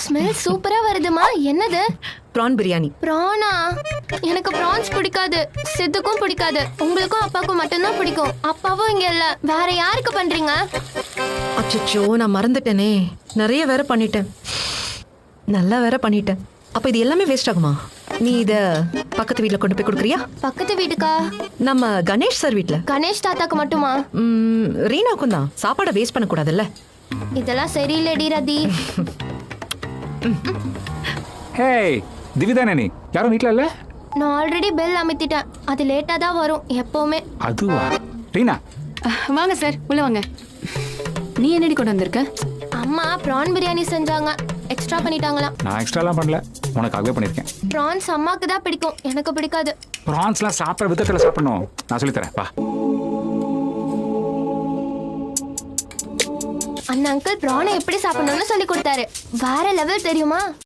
Smell சூப்பரா வருதுமா. என்னது? PRAN biryani. ப்ரானா? எனக்கு ப்ரான்ஸ் பிடிக்காது, சித்துக்கும் பிடிக்காது. உங்களுக்கும் அப்பாவுக்கும் மட்டும்தான் பிடிக்கும். அப்பாவும் இங்க இல்ல, வேற யாருக்கு பண்றீங்க? அச்சச்சோ, நான் மறந்துட்டேனே. நிறைய வேற பண்ணிட்டேன். நல்லா வேற பண்ணிட்டேன். அப்ப இது எல்லாமே வேஸ்ட் ஆகுமா? நீ இத பக்கத்து வீட்ல கொண்டு போய் கொடுக்குறியா? பக்கத்து வீட்டுக்கா? நம்ம கணேஷ் சார் வீட்ல. கணேஷ் தாத்தாக்கு மட்டுமா? ரீனாக்கும் தான். சாப்பாடை வேஸ்ட் பண்ண கூடாதுல்ல. இதெல்லாம் சரியில்லடி ரதி. ஹே திவிதானே, நீ யாரும் வீட்ல இல்ல? நான் ஆல்ரெடி பெல் அமுத்திட்டேன். அது லேட்டா தான் வரும் எப்பவுமே. அதுவா? ரீனா வாங்க சார், உள்ள வாங்க. நீ என்னடி கொண்டு வந்திருக்க? அம்மா ப்ரான் பிரியாணி செஞ்சாங்க, எக்ஸ்ட்ரா பண்ணிட்டாங்களாம். நான் எக்ஸ்ட்ராலாம் பண்ணல, உனக்காகவே பண்ணியிருக்கேன். ப்ரான்ஸ் அம்மாக்கு தான் பிடிக்கும், எனக்கு பிடிக்காது. ப்ரான்ஸ்லாம் சாப்பிட்ற விதத்தில் சாப்பிடணும். நான் சொல்லித்தரேன் வா. அந்த அங்கிள் ப்ரானை எப்படி சாப்பிடணும்னு சொல்லி கொடுத்தாரு. வேற லெவல் தெரியுமா?